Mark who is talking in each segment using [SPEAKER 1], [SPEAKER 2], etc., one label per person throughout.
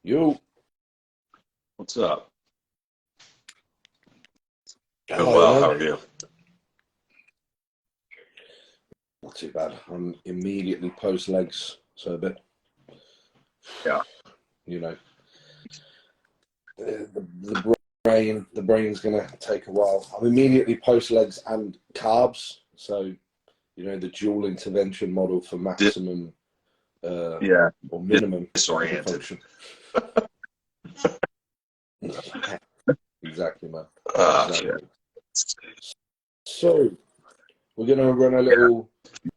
[SPEAKER 1] You.
[SPEAKER 2] What's up? Doing
[SPEAKER 1] Oh,
[SPEAKER 2] well. How are you?
[SPEAKER 1] not too bad. I'm immediately post legs, so a bit,
[SPEAKER 2] Yeah.
[SPEAKER 1] you know, the brain's gonna take a while. I'm immediately post legs and carbs, so the dual intervention model for
[SPEAKER 2] Di
[SPEAKER 1] maximum
[SPEAKER 2] yeah.
[SPEAKER 1] or minimum muscle
[SPEAKER 2] Disoriented.
[SPEAKER 1] function. Exactly, man.
[SPEAKER 2] Shit.
[SPEAKER 1] Exactly. So we're gonna run a
[SPEAKER 2] Yeah.
[SPEAKER 1] little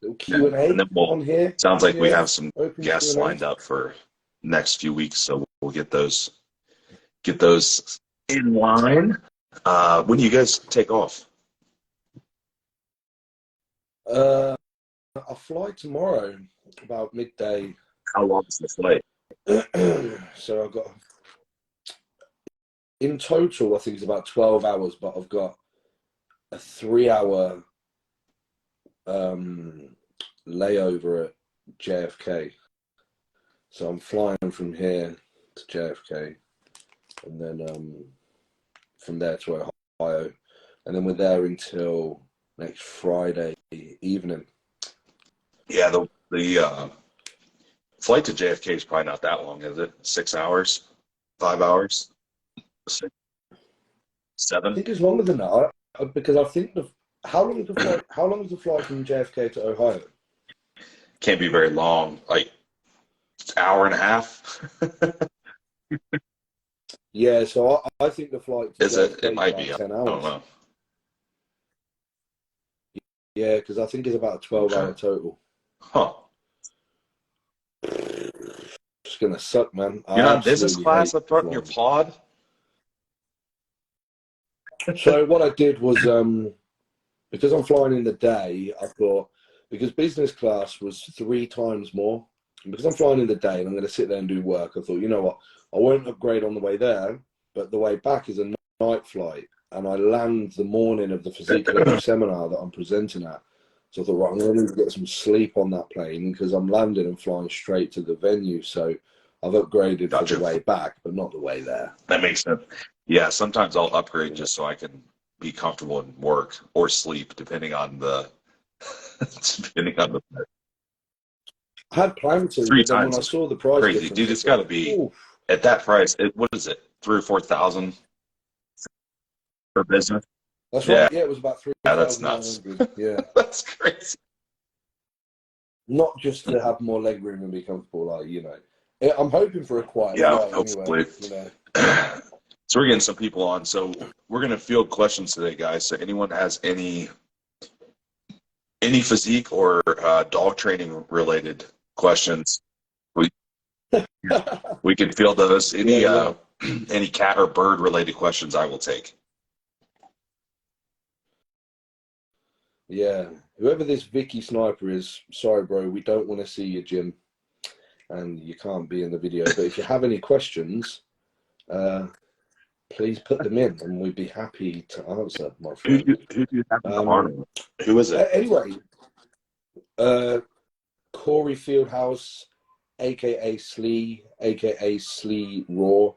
[SPEAKER 2] Yeah. And
[SPEAKER 1] Q&A
[SPEAKER 2] then we'll,
[SPEAKER 1] on here.
[SPEAKER 2] sounds like we
[SPEAKER 1] Yeah,
[SPEAKER 2] have some
[SPEAKER 1] open
[SPEAKER 2] guests
[SPEAKER 1] Q&A.
[SPEAKER 2] lined up for next few weeks, so we'll get those in line. When do you guys take off?
[SPEAKER 1] I fly tomorrow about midday.
[SPEAKER 2] How long is the flight?
[SPEAKER 1] So I've got, in total, I think it's about 12 hours, but I've got a 3 hour layover at JFK. So I'm flying from here to JFK and then from there to Ohio. And then we're there until next Friday evening.
[SPEAKER 2] Yeah, the flight to JFK is probably not that long, is it? 6 hours? 5 hours? Six,
[SPEAKER 1] I
[SPEAKER 2] 7?
[SPEAKER 1] think it's longer than that because I think how long is the flight from JFK to Ohio?
[SPEAKER 2] Can't be very long. Like hour and a half.
[SPEAKER 1] Yeah, so I think the flight to
[SPEAKER 2] Is it?
[SPEAKER 1] JFK
[SPEAKER 2] It
[SPEAKER 1] is
[SPEAKER 2] might be.
[SPEAKER 1] about
[SPEAKER 2] I
[SPEAKER 1] 10
[SPEAKER 2] don't
[SPEAKER 1] hours.
[SPEAKER 2] know.
[SPEAKER 1] Yeah, because I think it's about a 12
[SPEAKER 2] Okay.
[SPEAKER 1] hour total.
[SPEAKER 2] Huh.
[SPEAKER 1] It's gonna suck, man. I
[SPEAKER 2] You're not business
[SPEAKER 1] absolutely
[SPEAKER 2] class
[SPEAKER 1] hate
[SPEAKER 2] up front in your
[SPEAKER 1] flying.
[SPEAKER 2] pod?
[SPEAKER 1] So what I did was because I'm flying in the day, I thought because business class was 3 times more, and because I'm flying in the day and I'm gonna sit there and do work, I thought, you know what, I won't upgrade on the way there, but the way back is a night flight, and I land the morning of the physique collective seminar that I'm presenting at. So I thought, right, I'm going to need to get some sleep on that plane because I'm landing and flying straight to the venue. So I've upgraded for the
[SPEAKER 2] Gotcha.
[SPEAKER 1] way back, but not the way there.
[SPEAKER 2] That makes sense. Yeah, sometimes I'll upgrade just so I can be comfortable in work or sleep, depending on the depending on the
[SPEAKER 1] I had planned to,
[SPEAKER 2] three
[SPEAKER 1] but then when
[SPEAKER 2] times
[SPEAKER 1] I
[SPEAKER 2] is
[SPEAKER 1] saw the price
[SPEAKER 2] crazy.
[SPEAKER 1] difference,
[SPEAKER 2] Dude,
[SPEAKER 1] I
[SPEAKER 2] it's gotta
[SPEAKER 1] thought,
[SPEAKER 2] be
[SPEAKER 1] oh,
[SPEAKER 2] at that price, what is it? 3 or 4,000 for business?
[SPEAKER 1] that's
[SPEAKER 2] Yeah,
[SPEAKER 1] right. Yeah, it was about
[SPEAKER 2] that's nuts.
[SPEAKER 1] 3,900. Yeah.
[SPEAKER 2] That's crazy.
[SPEAKER 1] Not just to have more leg room and be comfortable, I'm hoping for a quiet
[SPEAKER 2] Yeah,
[SPEAKER 1] flight
[SPEAKER 2] hopefully.
[SPEAKER 1] anyway.
[SPEAKER 2] So we're getting some people on. So we're gonna field questions today, guys. So anyone has any physique or dog training related questions, we we can field those.
[SPEAKER 1] Yeah,
[SPEAKER 2] Any
[SPEAKER 1] yeah.
[SPEAKER 2] any cat or bird related questions, I will take.
[SPEAKER 1] Yeah. Whoever this Vicky Sniper is, sorry, bro, we don't want to see you, Jim, and you can't be in the video. But if you have any questions, uh, please put them in, and we'd be happy to answer, my friend.
[SPEAKER 2] Who do you have in the arm? Who is it?
[SPEAKER 1] Anyway, Corey Fieldhouse, aka Slee, aka Slee Raw,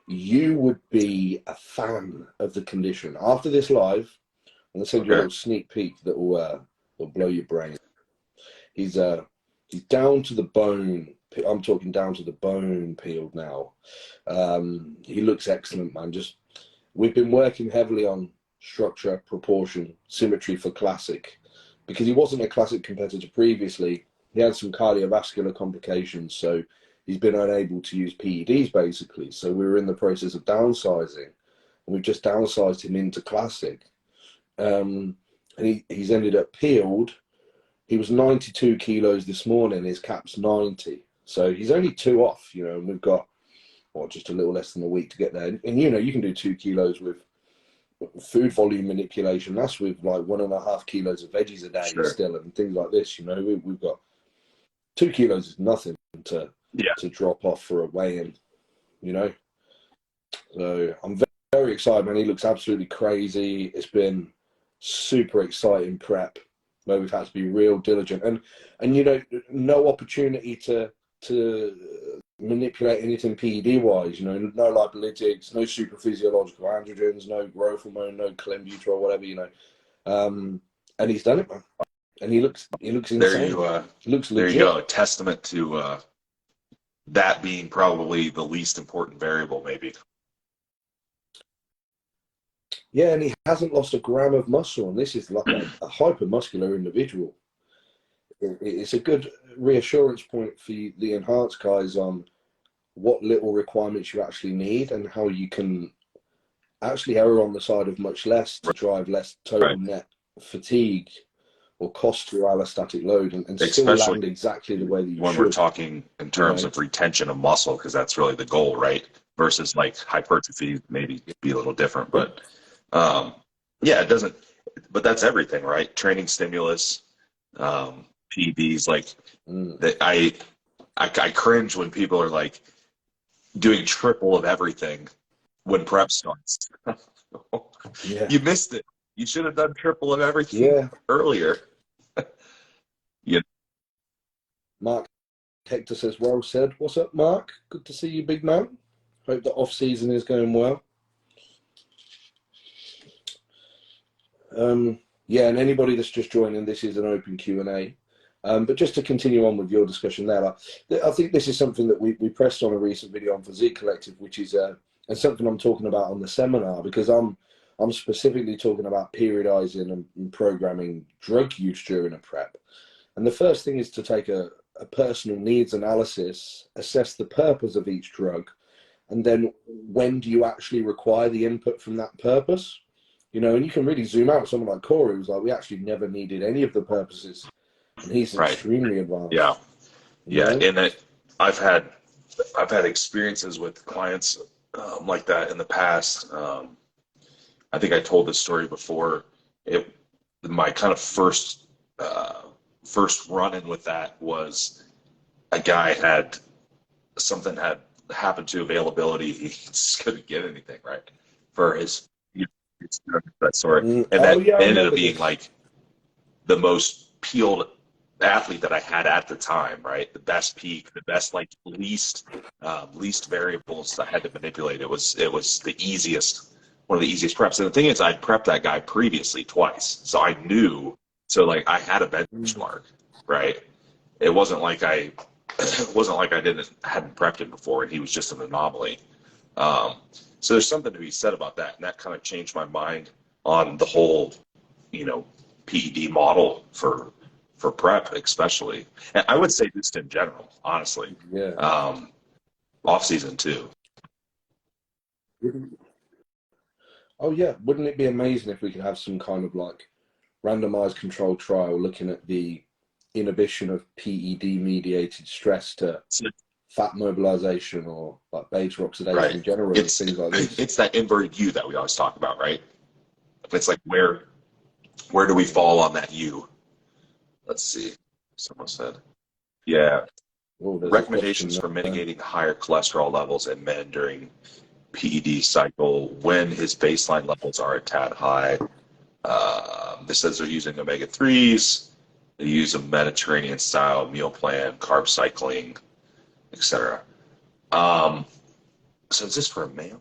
[SPEAKER 1] you would be a fan of the condition. After this live, I'm gonna send you a
[SPEAKER 2] Okay.
[SPEAKER 1] little sneak peek that will blow your brain. He's he's down to the bone. I'm talking down to the bone peeled now. He looks excellent, man. We've been working heavily on structure, proportion, symmetry for classic because he wasn't a classic competitor previously. He had some cardiovascular complications, so he's been unable to use PEDs basically. So we were in the process of downsizing, and we've just downsized him into classic. And he's ended up peeled. He was 92 kilos this morning. His cap's 90. So he's only 2 off, and we've got, just a little less than a week to get there. And you can do 2 kilos with food volume manipulation. That's with like 1.5 kilos of veggies a day
[SPEAKER 2] Sure.
[SPEAKER 1] still and things like this. We've got 2 kilos is nothing
[SPEAKER 2] Yeah.
[SPEAKER 1] to drop off for a weigh-in. So I'm very, very excited, man. He looks absolutely crazy. It's been super exciting prep where we've had to be real diligent and no opportunity to manipulate anything PED wise, you know, no lipolytics, no super physiological androgens, no growth hormone, no clenbuterol, whatever, you know. And he's done it, man. And he looks
[SPEAKER 2] There
[SPEAKER 1] insane.
[SPEAKER 2] you
[SPEAKER 1] He looks
[SPEAKER 2] there you
[SPEAKER 1] legit.
[SPEAKER 2] go. A testament to that being probably the least important variable, maybe.
[SPEAKER 1] Yeah, and he hasn't lost a gram of muscle, and this is like a hypermuscular individual. It's a good reassurance point for the enhanced guys on what little requirements you actually need and how you can actually err on the side of much less to drive less total
[SPEAKER 2] Right.
[SPEAKER 1] net fatigue or cost to your allostatic load, and still
[SPEAKER 2] Especially
[SPEAKER 1] land exactly the way that you
[SPEAKER 2] when we're
[SPEAKER 1] should,
[SPEAKER 2] talking in
[SPEAKER 1] you
[SPEAKER 2] terms
[SPEAKER 1] know.
[SPEAKER 2] of retention of muscle, because that's really the goal, right? Versus like hypertrophy, maybe be a little different,
[SPEAKER 1] Yeah.
[SPEAKER 2] but yeah, it doesn't. But that's everything, right? Training stimulus, PEDs, like
[SPEAKER 1] Mm.
[SPEAKER 2] that. I cringe when people are like doing triple of everything when prep starts.
[SPEAKER 1] Yeah.
[SPEAKER 2] You missed it. You should have done triple of everything
[SPEAKER 1] Yeah.
[SPEAKER 2] earlier. You
[SPEAKER 1] Mark Hector says, well said. What's up, Mark? Good to see you, big man. Hope the off season is going well. Yeah, and anybody that's just joining, this is an open Q&A. But just to continue on with your discussion there, I think this is something that we pressed on a recent video on Physique Collective, which is and something I'm talking about on the seminar, because I'm specifically talking about periodizing and programming drug use during a prep. And the first thing is to take a personal needs analysis, assess the purpose of each drug, and then when do you actually require the input from that purpose? You know, and you can really zoom out. Someone like Corey was like, we actually never needed any of the purposes, and he's
[SPEAKER 2] right?
[SPEAKER 1] extremely
[SPEAKER 2] Yeah,
[SPEAKER 1] advanced. You
[SPEAKER 2] yeah.
[SPEAKER 1] know,
[SPEAKER 2] And I've had I've had experiences with clients like that in the past. I think I told this story before. It my kind of first run in with that was a guy had something had happened to availability. He just couldn't get anything right for his that sort, and
[SPEAKER 1] oh
[SPEAKER 2] that
[SPEAKER 1] yeah, I
[SPEAKER 2] ended up
[SPEAKER 1] remember
[SPEAKER 2] being
[SPEAKER 1] this.
[SPEAKER 2] like the most peeled athlete that I had at the time, right? The best peak, the best like least variables I had to manipulate. It was the easiest, one of the easiest preps. And the thing is, I'd prepped that guy previously twice, so I knew. So like I had a benchmark, right? It wasn't like I it wasn't like I hadn't prepped him before and he was just an anomaly. Um, so there's something to be said about that, and that kind of changed my mind on the whole, you know, PED model for prep, especially. And I would say just in general, honestly,
[SPEAKER 1] Yeah.
[SPEAKER 2] off season too.
[SPEAKER 1] Oh yeah, wouldn't it be amazing if we could have some kind of like randomized controlled trial looking at the inhibition of PED mediated stress to
[SPEAKER 2] So,
[SPEAKER 1] fat mobilization or like beta oxidation
[SPEAKER 2] right.
[SPEAKER 1] generally,
[SPEAKER 2] It's
[SPEAKER 1] things like this.
[SPEAKER 2] it's that inverted U that we always talk about, right? It's like where do we fall on that U? Let's see. Someone said, yeah.
[SPEAKER 1] Oh, there's a
[SPEAKER 2] Recommendations
[SPEAKER 1] question
[SPEAKER 2] for
[SPEAKER 1] there.
[SPEAKER 2] mitigating higher cholesterol levels in men during PED cycle when his baseline levels are a tad high. This says they're using omega-3s. They use a Mediterranean style meal plan, carb cycling, etc. Um, so is this for a male?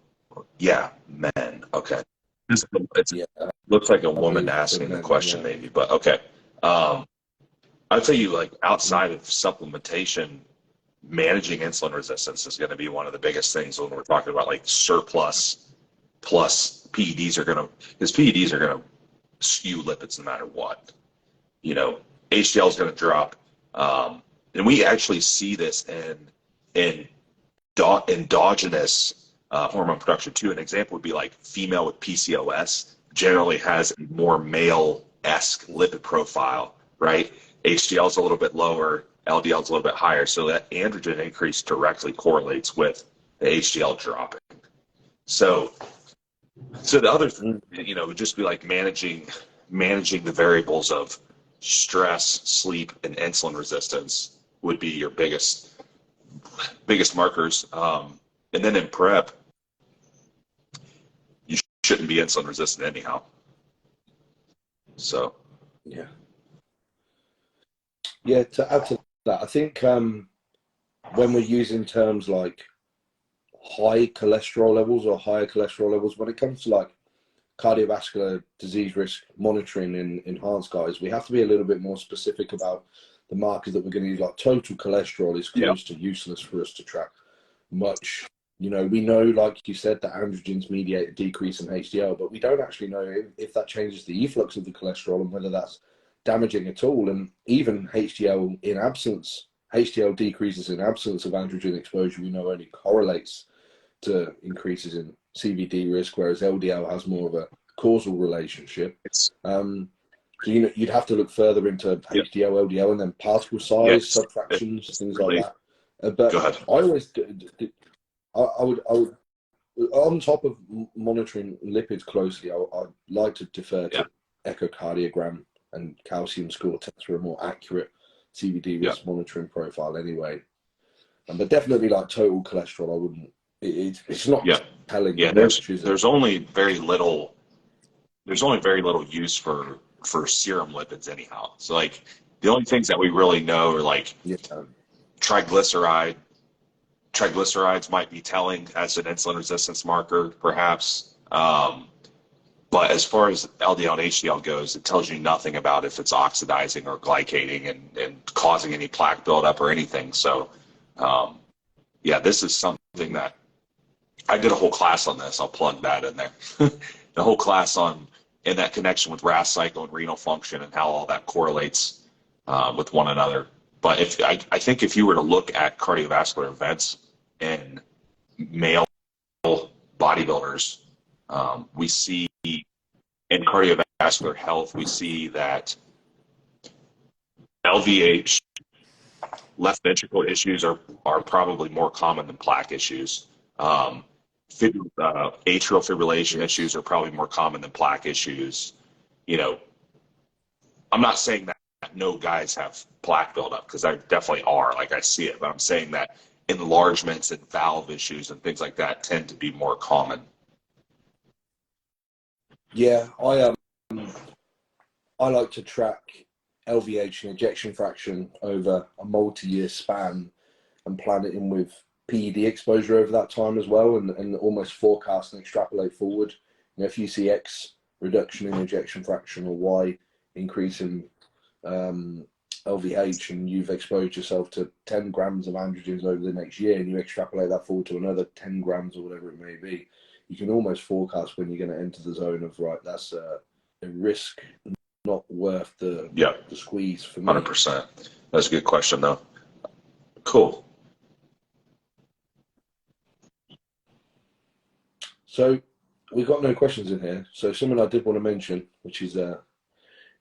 [SPEAKER 2] Yeah, men. Okay. It
[SPEAKER 1] Yeah,
[SPEAKER 2] looks like a
[SPEAKER 1] I
[SPEAKER 2] woman
[SPEAKER 1] believe it's for
[SPEAKER 2] asking the
[SPEAKER 1] men.
[SPEAKER 2] question,
[SPEAKER 1] Yeah.
[SPEAKER 2] maybe, but okay. Um, I'll tell you, like outside of supplementation, managing insulin resistance is going to be one of the biggest things when we're talking about like surplus plus PEDs are going to, because PEDs are going to skew lipids no matter what. You know, HDL is going to drop, and we actually see this in endogenous hormone production too. An example would be like female with PCOS generally has a more male-esque lipid profile, right? HDL is a little bit lower, LDL is a little bit higher, so that androgen increase directly correlates with the HDL dropping. So, so the other,
[SPEAKER 1] Mm.
[SPEAKER 2] would just be like managing the variables of stress, sleep, and insulin resistance would be your biggest markers. And then in prep, you shouldn't be insulin resistant anyhow. So
[SPEAKER 1] Yeah. Yeah, to add to that, I think when we're using terms like high cholesterol levels or higher cholesterol levels, when it comes to like cardiovascular disease risk monitoring in enhanced guys, we have to be a little bit more specific about the markers that we're going to use. Like total cholesterol is close to useless for us to track much. You know, we know, like you said, that androgens mediate a decrease in HDL, but we don't actually know if that changes the efflux of the cholesterol and whether that's damaging at all. And even HDL in absence, HDL decreases in absence of androgen exposure, we know only correlates to increases in CVD risk, whereas LDL has more of a causal relationship. So you'd have to look further into HDL, LDL, and then particle size, subfractions, things like that. But I always, I would, on top of monitoring lipids closely, I'd like to defer to echocardiogram and calcium score tests for a more accurate CVD risk monitoring profile anyway. But definitely like total cholesterol, I wouldn't. It's not telling.
[SPEAKER 2] There's only very little use for serum lipids anyhow. So like the only things that we really know are like triglycerides might be telling as an insulin resistance marker, perhaps. But as far as LDL and HDL goes, it tells you nothing about if it's oxidizing or glycating and causing any plaque buildup or anything. So, this is something that I did a whole class on this. I'll plug that in there. The whole class in that connection with RAS cycle and renal function and how all that correlates with one another. But I think if you were to look at cardiovascular events in male bodybuilders, we see in cardiovascular health, we see that LVH, left ventricle issues are probably more common than plaque issues. Atrial fibrillation issues are probably more common than plaque issues. You know, I'm not saying that no guys have plaque buildup, because there definitely are, like I see it, but I'm saying that enlargements and valve issues and things like that tend to be more common.
[SPEAKER 1] Yeah, I like to track LVH and ejection fraction over a multi-year span and plan it in with PED exposure over that time as well, and almost forecast and extrapolate forward. You know, if you see X reduction in ejection fraction or Y increase in LVH, and you've exposed yourself to 10 grams of androgens over the next year, and you extrapolate that forward to another 10 grams or whatever it may be, you can almost forecast when you're going to enter the zone of, right, that's a risk not worth the squeeze for me.
[SPEAKER 2] 100%. That's a good question, though. Cool.
[SPEAKER 1] So we've got no questions in here. So something I did want to mention, which is in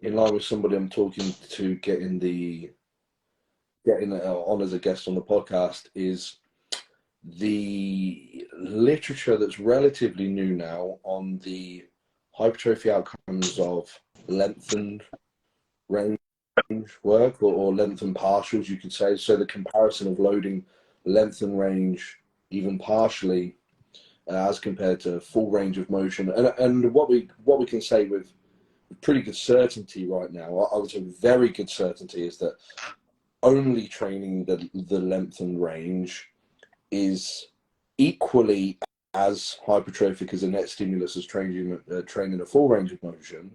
[SPEAKER 1] line with somebody I'm talking to getting on as a guest on the podcast, is the literature that's relatively new now on the hypertrophy outcomes of lengthened range work, or lengthened partials, you could say. So the comparison of loading lengthened range even partially as compared to full range of motion, and what we can say with pretty good certainty right now, I would say very good certainty, is that only training the lengthened range is equally as hypertrophic as a net stimulus as training a full range of motion.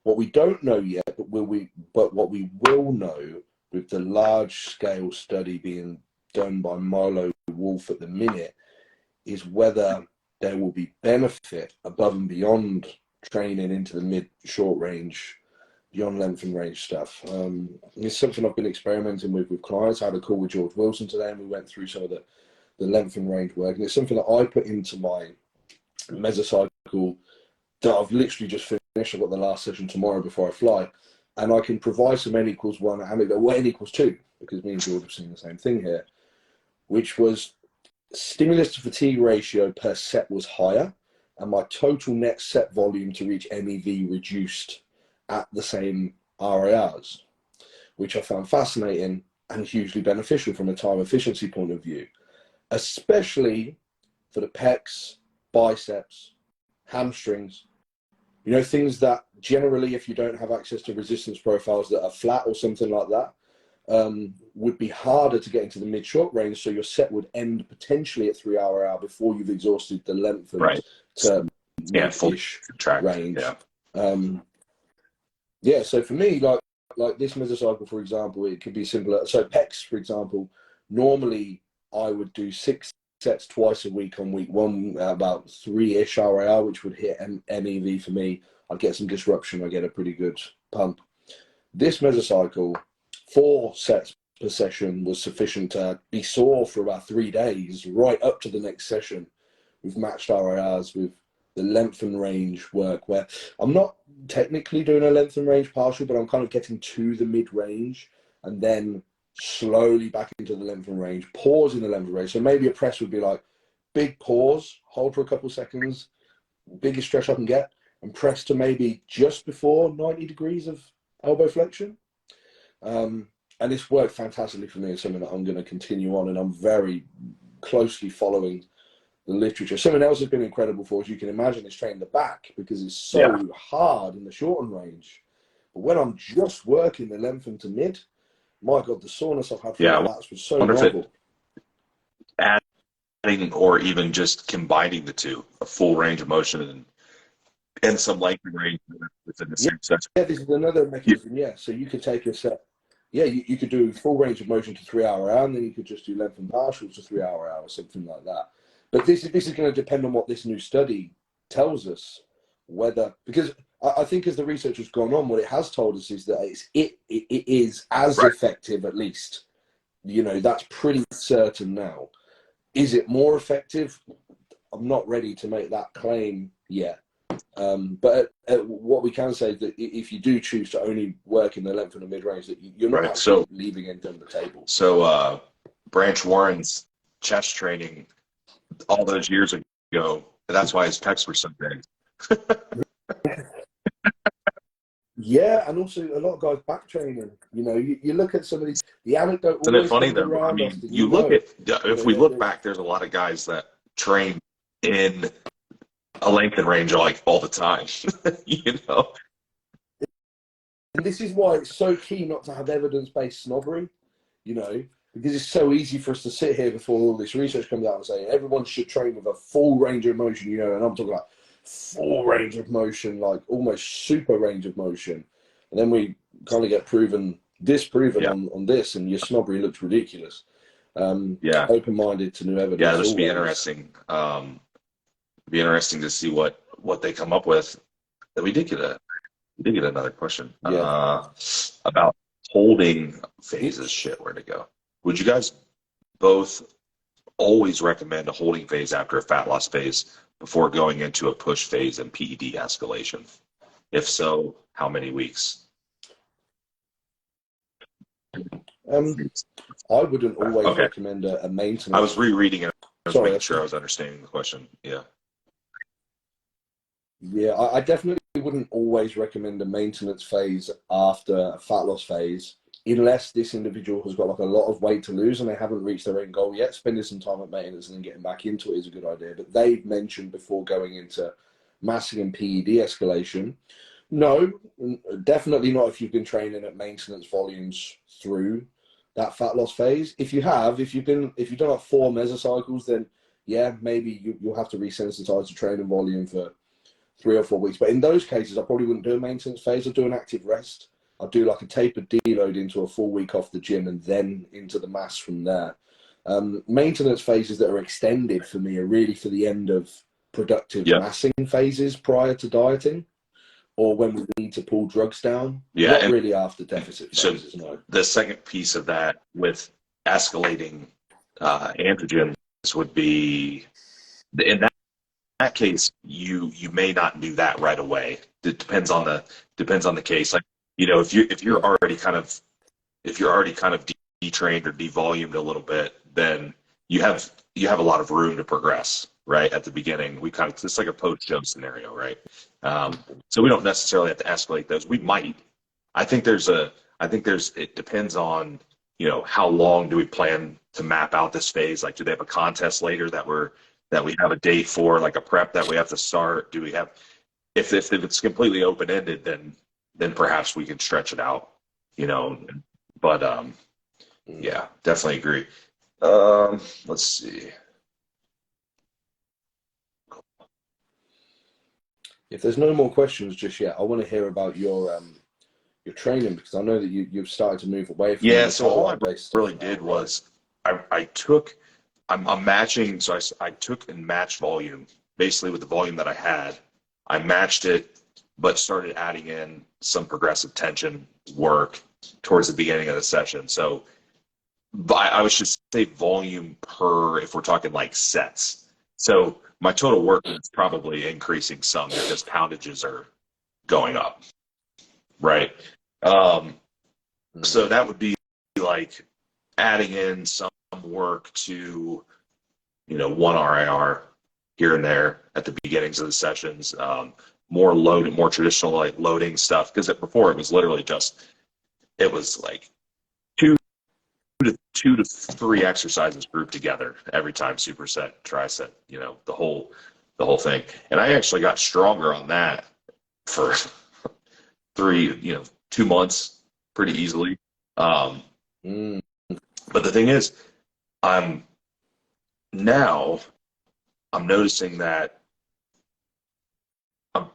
[SPEAKER 1] What we don't know yet, but what we will know with the large scale study being done by Milo Wolf at the minute, is whether there will be benefit above and beyond training into the mid-short range, beyond lengthened range stuff. It's something I've been experimenting with clients. I had a call with George Wilson today, and we went through some of the lengthened range work, and it's something that I put into my mesocycle that I've literally just finished. I've got the last session tomorrow before I fly, and I can provide some n equals 1 and n equals 2, because me and George have seen the same thing here, which was stimulus to fatigue ratio per set was higher, and my total net set volume to reach MEV reduced at the same RIRs, which I found fascinating and hugely beneficial from a time efficiency point of view, especially for the pecs, biceps, hamstrings, you know, things that generally, if you don't have access to resistance profiles that are flat or something like that, would be harder to get into the mid-short range, so your set would end potentially at 3 hour before you've exhausted the lengthened to mid-ish range. Yeah, so for me, like this mesocycle, for example, it could be similar. So pecs, for example, normally I would do 6 sets twice a week on week one, about 3-ish hour, which would hit MEV for me. I'd get some disruption, I get a pretty good pump. This mesocycle, 4 sets per session was sufficient to be sore for about 3 days, right up to the next session with matched RIRs, with the length and range work, where I'm not technically doing a length and range partial, but I'm kind of getting to the mid-range and then slowly back into the length and range, pause in the length and range. So maybe a press would be like big pause, hold for a couple of seconds, biggest stretch I can get, and press to maybe just before 90 degrees of elbow flexion. And this worked fantastically for me. It's something that I'm going to continue on, and I'm very closely following the literature. Something else has been incredible for us, you can imagine, is training the back, because it's so hard in the shortened range. But when I'm just working the lengthen to mid, my God, the soreness I've had from the lats was so novel.
[SPEAKER 2] Adding or even just combining the two, a full range of motion and some length and range within the same session.
[SPEAKER 1] Yeah, this is another mechanism. Yeah, so you could take a set. Yeah, you could do full range of motion to 3 hour, and then you could just do length and partials to 3 hour, something like that. But this is going to depend on what this new study tells us, whether, because I think as the research has gone on, what it has told us is that it is as effective, at least. You know, that's pretty certain now. Is it more effective? I'm not ready to make that claim yet. But what we can say is that if you do choose to only work in the length and the mid-range, that you're not actually leaving anything on the table.
[SPEAKER 2] So Branch Warren's chest training all those years ago, that's why his pecs were so big.
[SPEAKER 1] Yeah, and also a lot of guys back training. You know, you look at some of these, the anecdote.
[SPEAKER 2] Isn't it funny though? I mean, you look at, if we look back, there's a lot of guys that train in a length and range like all the time, you know.
[SPEAKER 1] And this is why it's so key not to have evidence-based snobbery, you know, because it's so easy for us to sit here before all this research comes out and say everyone should train with a full range of motion, you know, and I'm talking about full range of motion, like almost super range of motion. And then we kind of get disproven on this, and your snobbery looks ridiculous. Open-minded to new evidence.
[SPEAKER 2] Yeah, this would be interesting. Be interesting to see what they come up with. We did get another question about holding phases. Shit, where'd it go? Would you guys both always recommend a holding phase after a fat loss phase before going into a push phase and PED escalation? If so, how many weeks?
[SPEAKER 1] I wouldn't always recommend a maintenance.
[SPEAKER 2] I was rereading it. I was making sure I was understanding the question.
[SPEAKER 1] Yeah, I definitely wouldn't always recommend a maintenance phase after a fat loss phase, unless this individual has got like a lot of weight to lose and they haven't reached their end goal yet. Spending some time at maintenance and then getting back into it is a good idea. But they've mentioned before going into massing and PED escalation, no, definitely not if you've been training at maintenance volumes through that fat loss phase. If you've done like 4 mesocycles, then yeah, maybe you'll have to resensitize the training volume for 3 or 4 weeks. But in those cases, I probably wouldn't do a maintenance phase. I'd do an active rest. I'd do like a tapered deload into a full week off the gym and then into the mass from there. Maintenance phases that are extended for me are really for the end of productive massing phases prior to dieting, or when we need to pull drugs down. Not really after deficit phases, no.
[SPEAKER 2] The second piece of that with escalating androgens would be, in that case, you may not do that right away. It depends on the case. Like, you know, if you're already kind of detrained or devolumed a little bit, then you have a lot of room to progress. Right at the beginning, it's like a post-show scenario, right? So we don't necessarily have to escalate those. We might. It depends on, you know, how long do we plan to map out this phase? Like, do they have a contest later that we have a date for, like a prep that we have to start? Do we have, if it's completely open-ended, then perhaps we can stretch it out, you know. But Yeah, definitely agree. Let's see.
[SPEAKER 1] If there's no more questions just yet, I want to hear about your training, because I know that you've started to move away from the
[SPEAKER 2] Yeah, so all I
[SPEAKER 1] metabolite-based stuff
[SPEAKER 2] really
[SPEAKER 1] now,
[SPEAKER 2] did
[SPEAKER 1] right?
[SPEAKER 2] was I took, I'm matching, so I took and matched volume, basically with the volume that I had. I matched it, but started adding in some progressive tension work towards the beginning of the session. So I would just say volume per, if we're talking like sets. So my total work is probably increasing some because poundages are going up, right? Um,
[SPEAKER 1] Mm.
[SPEAKER 2] so that would be like adding in some work to, one RIR here and there at the beginnings of the sessions, more load, more traditional like loading stuff. Because before it was literally just, it was like two to three exercises grouped together every time, superset, tricep, the whole thing. And I actually got stronger on that for 2 months pretty easily. Um,
[SPEAKER 1] Mm.
[SPEAKER 2] but the thing is, I'm now I'm noticing that I'm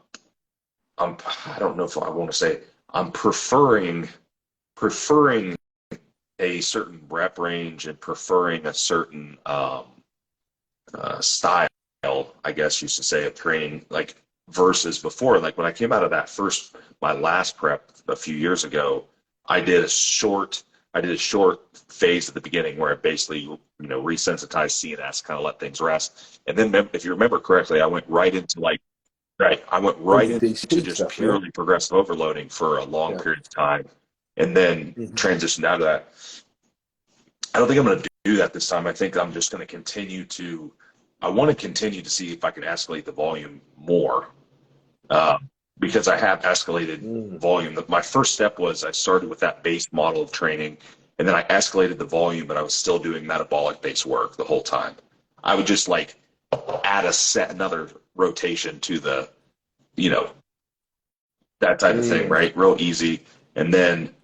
[SPEAKER 2] I don't know if I want to say I'm preferring a certain rep range and preferring a certain style, I guess you should say, of training, like versus before. Like when I came out of my last prep a few years ago, I did a short, I did a short phase at the beginning where I basically, resensitized CNS, kind of let things rest. And then, if you remember correctly, I went right into
[SPEAKER 1] OPD
[SPEAKER 2] just
[SPEAKER 1] stuff, right?
[SPEAKER 2] purely progressive overloading for a long
[SPEAKER 1] Yeah.
[SPEAKER 2] period of time, and then
[SPEAKER 1] Mm-hmm.
[SPEAKER 2] transitioned out of that. I don't think I'm going to do that this time. I think I'm just going to I want to continue to see if I can escalate the volume more, uh, because I have escalated
[SPEAKER 1] Mm.
[SPEAKER 2] volume. My first step was I started with that base model of training, and then I escalated the volume, but I was still doing metabolic based work the whole time. I would just like add another rotation to the, you know, that type of thing,
[SPEAKER 1] Mm.
[SPEAKER 2] right? Real easy. And then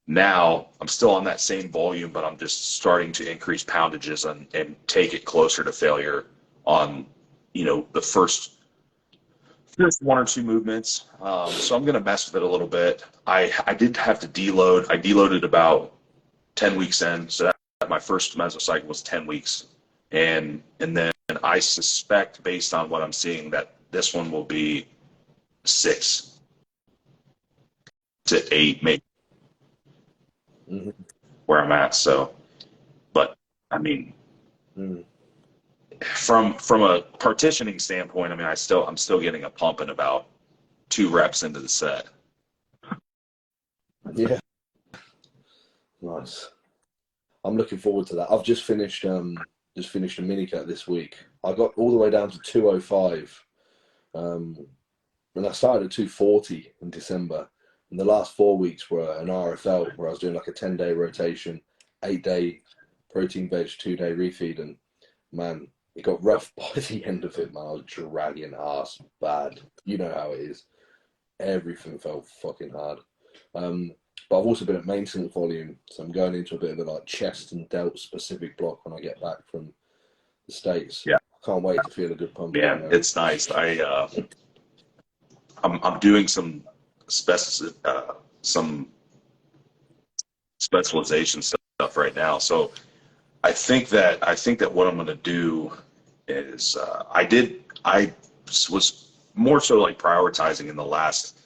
[SPEAKER 2] now I'm still on that same volume, but I'm just starting to increase poundages and take it closer to failure on, the first one or two movements. So I'm going to mess with it a little bit. I did have to deload. I deloaded about 10 weeks in. So my first mesocycle was 10 weeks. And then I suspect, based on what I'm seeing, that this one will be 6 to 8, maybe,
[SPEAKER 1] Mm-hmm.
[SPEAKER 2] where I'm at. So, but I mean,
[SPEAKER 1] Mm.
[SPEAKER 2] from a partitioning standpoint, I mean, I'm still getting a pump in about 2 reps into the set.
[SPEAKER 1] Yeah. Nice. I'm looking forward to that. I've just finished a mini cut this week. I got all the way down to 205. Um, and I started at 240 in December. And the last 4 weeks were an RFL where I was doing like a 10-day rotation, 8-day protein veg, 2-day refeed. And man, it got rough by the end of it, man. I was dragging ass bad. You know how it is. Everything felt fucking hard. Um, but I've also been at maintenance volume, so I'm going into a bit of a like chest and delt specific block when I get back from the States.
[SPEAKER 2] Yeah,
[SPEAKER 1] I can't wait to feel a good pump again,
[SPEAKER 2] man,
[SPEAKER 1] man.
[SPEAKER 2] it's nice. I'm doing some specialization stuff right now. So I think that what I'm going to do is I was more so like prioritizing in the last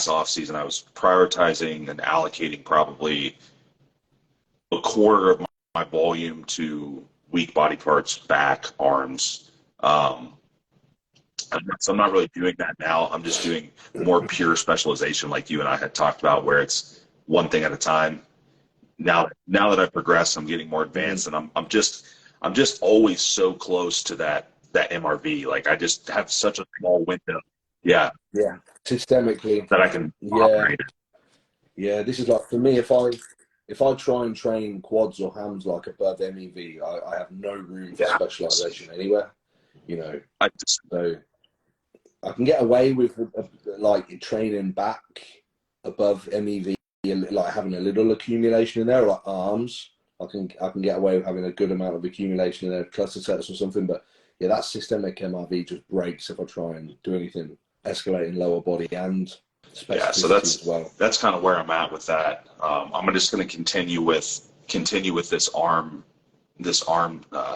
[SPEAKER 2] off season. I was prioritizing and allocating probably a quarter of my volume to weak body parts, back, arms. Um, so I'm not really doing that now. I'm just doing more pure specialization, like you and I had talked about, where it's one thing at a time. Now that I've progressed, I'm getting more
[SPEAKER 1] Mm-hmm.
[SPEAKER 2] advanced, and I'm just always so close to that MRV. Like I just have such a small window, yeah,
[SPEAKER 1] Yeah, systemically.
[SPEAKER 2] that I can
[SPEAKER 1] Yeah,
[SPEAKER 2] operate.
[SPEAKER 1] yeah. This is like for me. If I try and train quads or hams like above MEV, I have no room for
[SPEAKER 2] Yeah,
[SPEAKER 1] specialization anywhere. You know,
[SPEAKER 2] I just
[SPEAKER 1] so I can get away with like training back above MEV, like having a little accumulation in there, like arms. I can get away with having a good amount of accumulation in a cluster sets or something. But yeah, that systemic MRV just breaks if I try and do anything escalating lower body and
[SPEAKER 2] Yeah, so
[SPEAKER 1] specificity as well.
[SPEAKER 2] that's kind of where I'm at with that. I'm just going to continue with this arm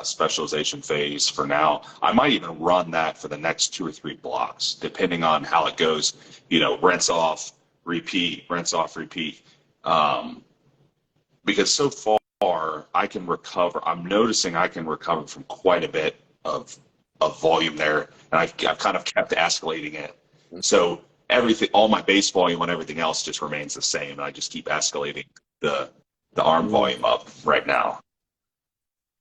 [SPEAKER 2] specialization phase for now. I might even run that for the next 2 or 3 blocks, depending on how it goes. You know, rinse off, repeat, rinse off, repeat. Because so far I can recover. I'm noticing I can recover from quite a bit of volume there, and I've kind of kept escalating it. So everything, all my base volume and everything else just remains the same, and I just keep escalating the arm volume up right now.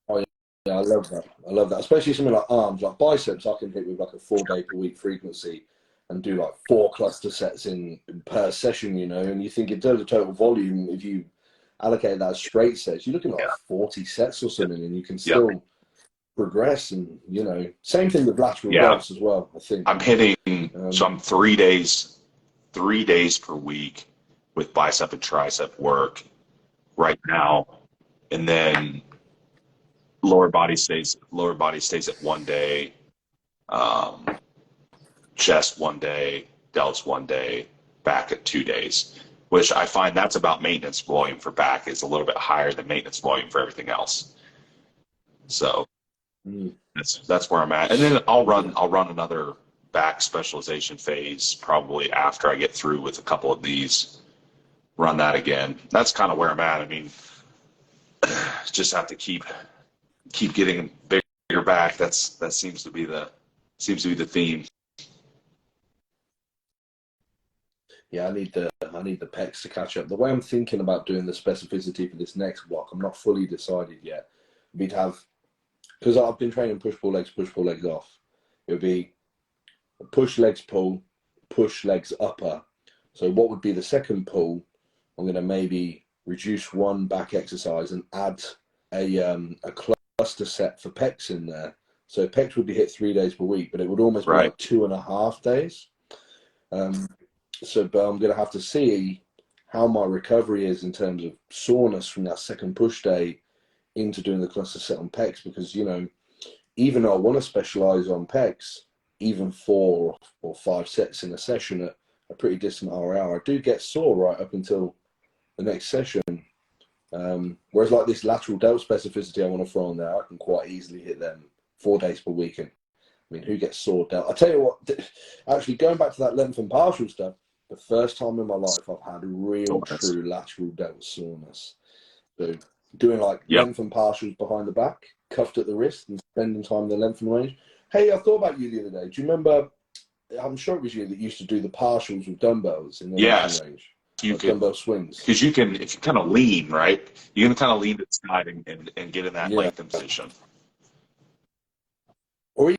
[SPEAKER 1] Oh yeah, I love that. I love that, especially something like arms, like biceps. I can hit with like a 4 day per week frequency and do like 4 cluster sets in per session. You know, and you think in terms of total volume, if you allocate that as straight sets, you're looking at
[SPEAKER 2] Yeah.
[SPEAKER 1] like 40 sets or something, and you can
[SPEAKER 2] Yep.
[SPEAKER 1] still progress. And you know, same thing with lateral
[SPEAKER 2] Yeah.
[SPEAKER 1] delts as well. I think
[SPEAKER 2] I'm hitting, so I'm 3 days per week with bicep and tricep work right now, and then lower body stays at 1 day, um, chest 1 day, delts 1 day, back at 2 days, which I find that's about maintenance volume for back is a little bit higher than maintenance volume for everything else. So
[SPEAKER 1] mm,
[SPEAKER 2] that's where I'm at, and then I'll run another back specialization phase probably after I get through with a couple of these. Run that again. That's kind of where I'm at. I mean, just have to keep getting bigger back. That seems to be the theme.
[SPEAKER 1] yeah, I need the pecs to catch up. The way I'm thinking about doing the specificity for this next block, I'm not fully decided yet. We'd have, because I've been training push pull legs off. It would be push legs pull, push legs upper. So what would be the second pull? I'm going to maybe reduce one back exercise and add a cluster set for pecs in there. So pecs would be hit 3 days per week, but it would almost be
[SPEAKER 2] Right.
[SPEAKER 1] like 2.5 days. But I'm going to have to see how my recovery is in terms of soreness from that second push day into doing the cluster set on pecs, because you know, even though I want to specialize on pecs, even 4 or 5 sets in a session at a pretty decent RR, I do get sore right up until the next session. Whereas like this lateral delt specificity I want to throw on there, I can quite easily hit them 4 days per week. And I mean, who gets sore delt? I tell you what, actually going back to that length and partial stuff, the first time in my life I've had real true lateral delt soreness. So doing like
[SPEAKER 2] Yep.
[SPEAKER 1] length and partials behind the back, cuffed at the wrist, and spending time in the length and range. Hey, I thought about you the other day. Do you remember? I'm sure it was you that used to do the partials with dumbbells in the length and range.
[SPEAKER 2] You
[SPEAKER 1] like
[SPEAKER 2] could,
[SPEAKER 1] dumbbell swings.
[SPEAKER 2] because you can, if you kind of lean, right, you can kind of lean to the side and get in that
[SPEAKER 1] Yeah.
[SPEAKER 2] lengthened position.
[SPEAKER 1] Or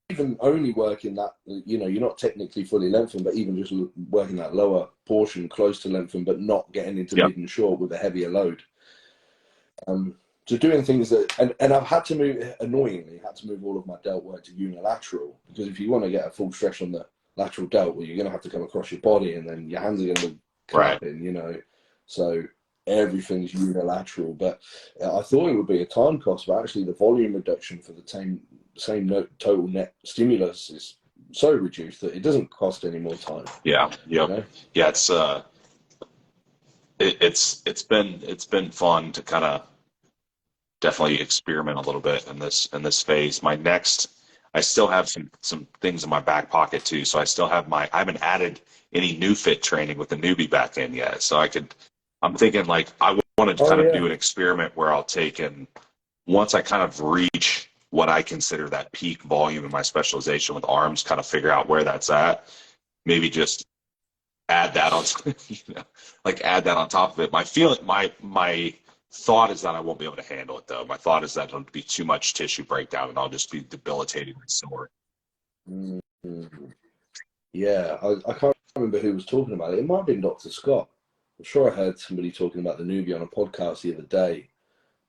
[SPEAKER 1] even only working that, you know, you're not technically fully lengthened, but even just working that lower portion close to lengthened, but not getting into
[SPEAKER 2] Yep.
[SPEAKER 1] mid and short with a heavier load. So doing things that, and I've had to move, annoyingly, had to move all of my delt work to unilateral, because if you want to get a full stretch on the lateral delt, well, you're going to have to come across your body, and then your hands are going to be clapping, you know. So everything's unilateral. But I thought it would be a time cost, but actually the volume reduction for the same total net stimulus is so reduced that it doesn't cost any more time.
[SPEAKER 2] Yeah. Yep.
[SPEAKER 1] You know?
[SPEAKER 2] Yeah. It's been fun to kind of definitely experiment a little bit in this phase. I still have some things in my back pocket too. So I haven't added any new fit training with the newbie back in yet. So I'm thinking like I wanted to kind of do an experiment where I'll take, and once I kind of reach what I consider that peak volume in my specialization with arms, kind of figure out where that's at, maybe just add that on, add that on top of it. My thought is that I won't be able to handle it though. My thought is that it'll be too much tissue breakdown and I'll just be debilitated and sore.
[SPEAKER 1] Mm-hmm. Yeah, I can't remember who was talking about it. It might have been Dr. Scott. I'm sure I heard somebody talking about the newbie on a podcast the other day.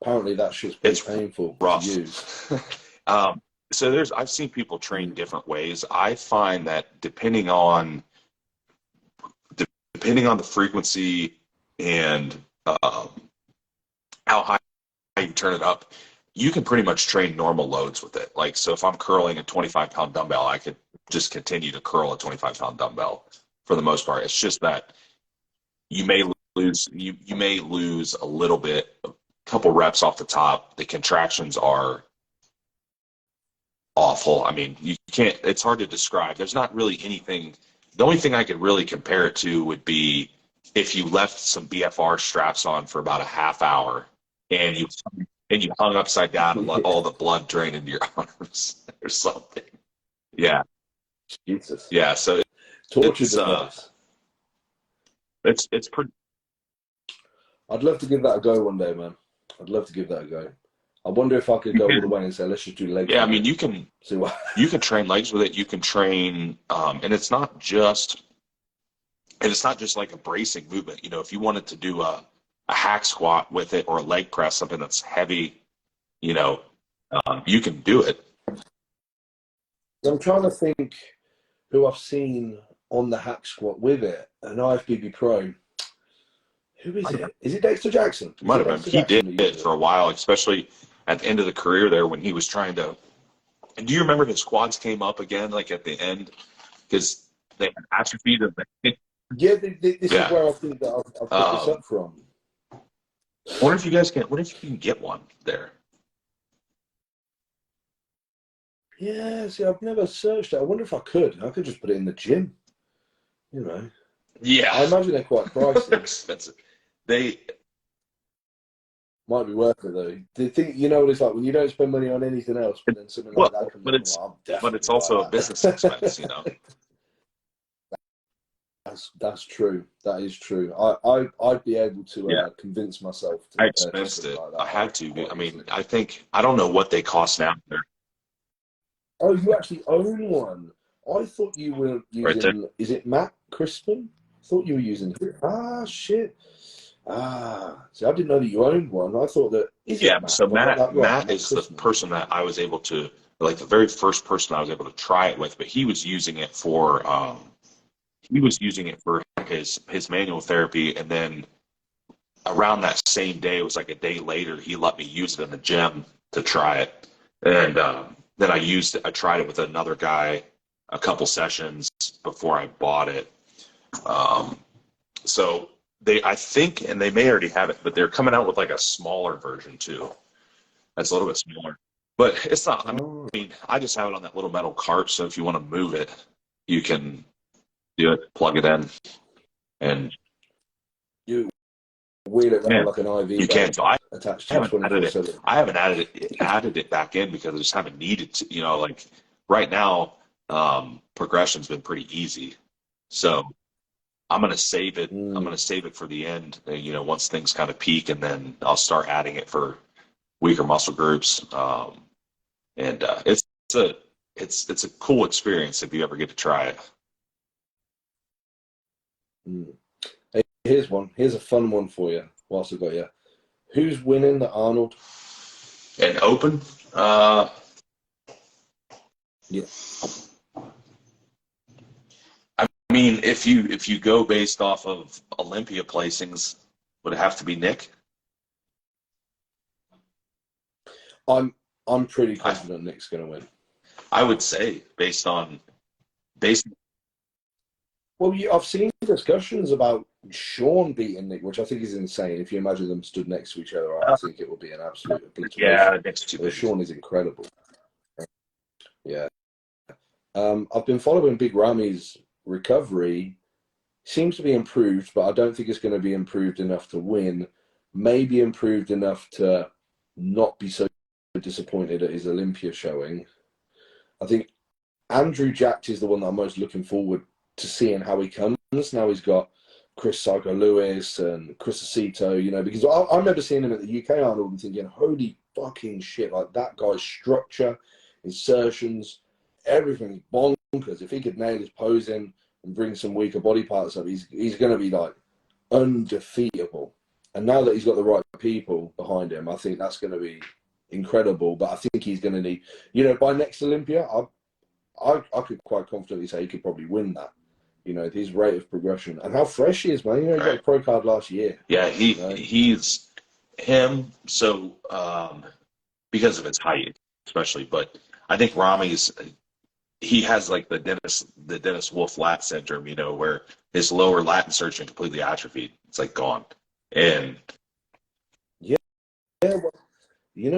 [SPEAKER 1] Apparently that shit's pretty painful
[SPEAKER 2] rough
[SPEAKER 1] to use.
[SPEAKER 2] So I've seen people train different ways. I find that depending on the frequency and how high turn it up, you can pretty much train normal loads with it. Like, so if I'm curling a 25-pound dumbbell, I could just continue to curl a 25-pound dumbbell for the most part. It's just that you may lose a little bit, a couple reps off the top. The contractions are awful. I mean, you can't, it's hard to describe. There's not really anything. The only thing I could really compare it to would be if you left some BFR straps on for about a half hour and you hung upside down and let all the blood drain into your arms or something. Yeah.
[SPEAKER 1] Jesus.
[SPEAKER 2] Yeah. So
[SPEAKER 1] Torture
[SPEAKER 2] it's
[SPEAKER 1] device.
[SPEAKER 2] It's pretty.
[SPEAKER 1] I'd love to give that a go one day, man. I'd love to give that a go. I wonder if I could go all the way and say, let's just do legs.
[SPEAKER 2] Yeah, I mean, you can
[SPEAKER 1] see what
[SPEAKER 2] you can train legs with it. You can train, and it's not just like a bracing movement. You know, if you wanted to do a hack squat with it or a leg press, something that's heavy, you know, you can do it.
[SPEAKER 1] I'm trying to think who I've seen on the hack squat with it, an IFBB pro. Who is it? Is it Dexter Jackson?
[SPEAKER 2] Might have been. He did it for a while, especially at the end of the career there when he was trying to. And do you remember his quads came up again, like at the end, because they had atrophied them.
[SPEAKER 1] Yeah, this is where I think that I've picked this up from.
[SPEAKER 2] I wonder if you guys can. What if you can get one there?
[SPEAKER 1] Yeah, see, I've never searched it. I wonder if I could. I could just put it in the gym. You know.
[SPEAKER 2] Yeah.
[SPEAKER 1] I imagine they're quite pricey.
[SPEAKER 2] They're expensive. They
[SPEAKER 1] might be worth it though. The thing, you know what it's like when you don't spend money on anything else, but then something like that comes
[SPEAKER 2] up. But it's also a business expense, you know.
[SPEAKER 1] That's true. That is true. I'd be able to convince myself to.
[SPEAKER 2] I expensed it. Like that. I had to. I mean, I don't know what they cost now.
[SPEAKER 1] Oh, you actually own one. I thought you were using. Right, is it Matt Crispin? I thought you were using. Ah, shit. See, I didn't know that you owned one. I thought that.
[SPEAKER 2] So Matt is the person that I was able to, like the very first person I was able to try it with, but he was using it for his manual therapy, and then around that same day, it was like a day later, he let me use it in the gym to try it, and then I tried it with another guy a couple sessions before I bought it. So I think, and they may already have it, but they're coming out with like a smaller version too. That's a little bit smaller, but it's not. I mean, I just have it on that little metal cart, so if you want to move it, you can do it, plug it in, and
[SPEAKER 1] you wheel it around like an IV.
[SPEAKER 2] You can. So I
[SPEAKER 1] attached
[SPEAKER 2] haven't added it back in because I just haven't needed to. You know, like right now, progression's been pretty easy, so I'm gonna save it. I'm gonna save it for the end. You know, once things kind of peak, and then I'll start adding it for weaker muscle groups. It's a cool experience if you ever get to try it.
[SPEAKER 1] Hey, here's one. Here's a fun one for you. Whilst I've got you, who's winning the Arnold?
[SPEAKER 2] An Open?
[SPEAKER 1] Yeah.
[SPEAKER 2] I mean, if you go based off of Olympia placings, would it have to be Nick?
[SPEAKER 1] I'm pretty confident Nick's going to win.
[SPEAKER 2] I would say based on.
[SPEAKER 1] Well, I've seen discussions about Sean beating Nick, which I think is insane. If you imagine them stood next to each other, I think it would be an absolute obliteration.
[SPEAKER 2] Yeah,
[SPEAKER 1] Sean is incredible. Yeah. I've been following Big Rami's recovery. Seems to be improved, but I don't think it's going to be improved enough to win. Maybe improved enough to not be so disappointed at his Olympia showing. I think Andrew Jack is the one that I'm most looking forward to seeing how he comes. Now he's got Chris Psycho Lewis and Chris Aceto, you know, because I remember seeing him at the UK Arnold and thinking, holy fucking shit, like that guy's structure, insertions, everything's bonkers. If he could nail his posing and bring some weaker body parts up, he's going to be like undefeatable. And now that he's got the right people behind him, I think that's going to be incredible. But I think he's going to need, you know, by next Olympia, I could quite confidently say he could probably win that. You know, his rate of progression and how fresh he is, man. You know, he got a pro card last year.
[SPEAKER 2] Yeah,
[SPEAKER 1] you know?
[SPEAKER 2] he's him. So because of his height, especially, but I think Rami's he has like the Dennis Wolf lat syndrome, where his lower lat insertion completely atrophied. It's like gone. And
[SPEAKER 1] Yeah, well,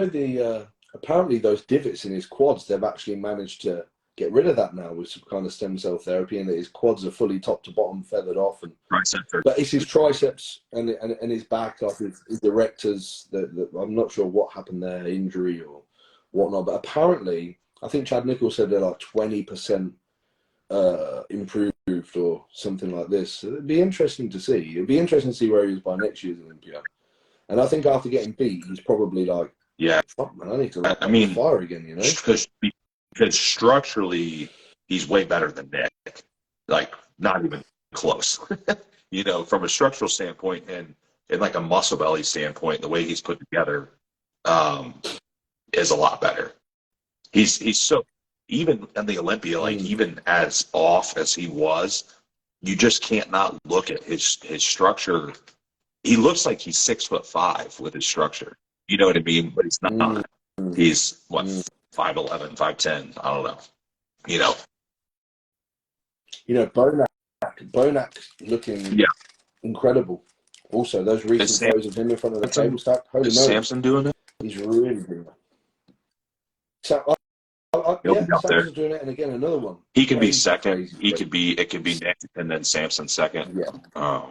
[SPEAKER 1] the apparently those divots in his quads, they've actually managed to get rid of that now with some kind of stem cell therapy, and that his quads are fully top to bottom feathered off. But it's his triceps and his back, like his erectors. That I'm not sure what happened there, injury or whatnot. But apparently, I think Chad Nichols said they're like 20% improved or something like this. So it'd be interesting to see. It'd be interesting to see where he is by next year's Olympia. And I think after getting beat, he's probably like,
[SPEAKER 2] yeah,
[SPEAKER 1] fuck man, I need to light
[SPEAKER 2] I mean,
[SPEAKER 1] fire again,
[SPEAKER 2] because structurally he's way better than Nick, like not even close. From a structural standpoint and like a muscle belly standpoint, the way he's put together is a lot better. He's so, even in the Olympia, like even as off as he was, you just can't not look at his structure. He looks like he's 6'5" with his structure. You know what I mean? But he's not. He's what, 5'11", 5'10". I don't know.
[SPEAKER 1] Bonac looking incredible. Also, those recent photos of him in front of the table stack. Holy
[SPEAKER 2] is Samson doing it?
[SPEAKER 1] He's really doing it. Samson's doing it, and again another one.
[SPEAKER 2] He could be second. It could be Nick, and then Samson second.
[SPEAKER 1] Yeah.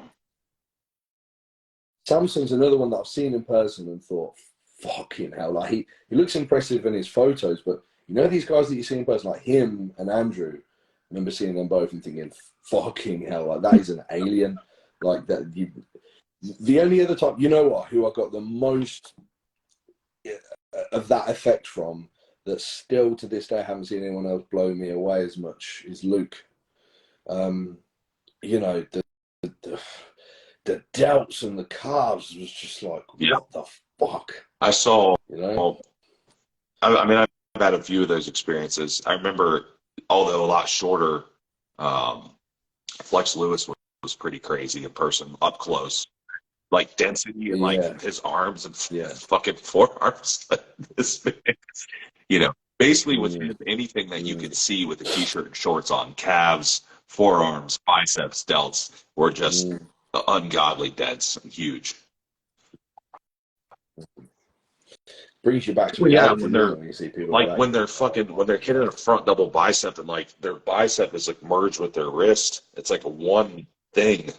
[SPEAKER 1] Samson's another one that I've seen in person and thought, fucking hell, like he looks impressive in his photos, but these guys that you see in person, like him and Andrew, I remember seeing them both and thinking, fucking hell, like that is an alien. Like that. The only other type, who I got the most of that effect from, that still to this day I haven't seen anyone else blow me away as much, is Luke. The delts and the calves was just like, what the fuck?
[SPEAKER 2] I saw, I mean, I've had a few of those experiences. I remember, although a lot shorter, Flex Lewis was pretty crazy in person, up close. Like density and like his arms and fucking forearms. This big. Basically with him, anything that you could see with a t-shirt and shorts on, calves, forearms, biceps, delts, were just ungodly dense and huge.
[SPEAKER 1] Brings you back to
[SPEAKER 2] when they're when you see people like when they're hitting a front double bicep and like their bicep is like merged with their wrist. It's like a one thing.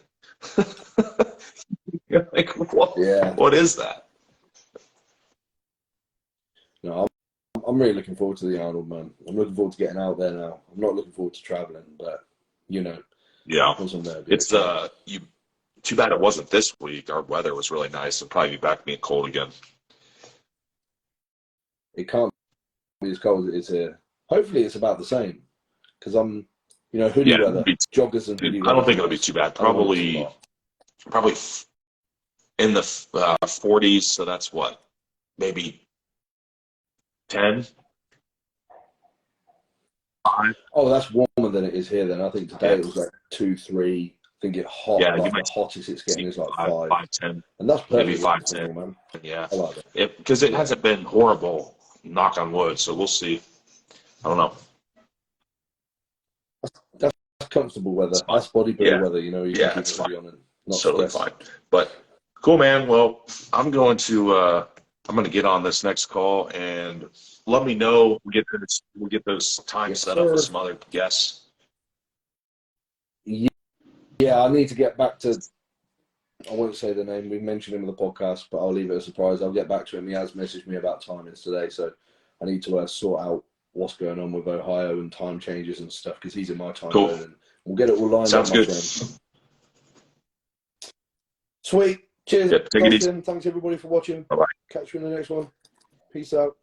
[SPEAKER 2] You're like, what is that?
[SPEAKER 1] No, I'm really looking forward to the Arnold, man. I'm looking forward to getting out there now. I'm not looking forward to traveling, but
[SPEAKER 2] yeah, it's too bad it wasn't this week. Our weather was really nice. It'll probably be back being cold again.
[SPEAKER 1] It can't be as cold as it is here. Hopefully it's about the same, because I'm hoodie weather, joggers and hoodie weather.
[SPEAKER 2] I don't think it'll be too bad. Probably in the 40s, so that's what, maybe 10? 5?
[SPEAKER 1] Oh, that's warmer than it is here then. I think today it was like 2, 3. I think it's hot.
[SPEAKER 2] Yeah,
[SPEAKER 1] like the hottest it's getting is like 5.
[SPEAKER 2] 10.
[SPEAKER 1] And that's perfect.
[SPEAKER 2] Maybe 5-10.
[SPEAKER 1] Man.
[SPEAKER 2] Yeah.
[SPEAKER 1] I like that.
[SPEAKER 2] Because it hasn't been horrible, knock on wood, so we'll see. I don't know.
[SPEAKER 1] That's comfortable weather. That's bodybuilder weather, you can keep
[SPEAKER 2] it's fine.
[SPEAKER 1] On and not
[SPEAKER 2] totally fine. But cool, man. Well, I'm going to get on this next call, and let me know. We'll get those times set up with some other guests.
[SPEAKER 1] Yeah, I need to get back to. I won't say the name. We mentioned him in the podcast, but I'll leave it a surprise. I'll get back to him. He has messaged me about timings today, so I need to sort out what's going on with Ohio and time changes and stuff, because he's in my time zone, and we'll get it all lined up.
[SPEAKER 2] Sounds good.
[SPEAKER 1] Sweet. Cheers.
[SPEAKER 2] Take it easy.
[SPEAKER 1] Thanks everybody for watching.
[SPEAKER 2] Bye-bye.
[SPEAKER 1] Catch you in the next one. Peace out.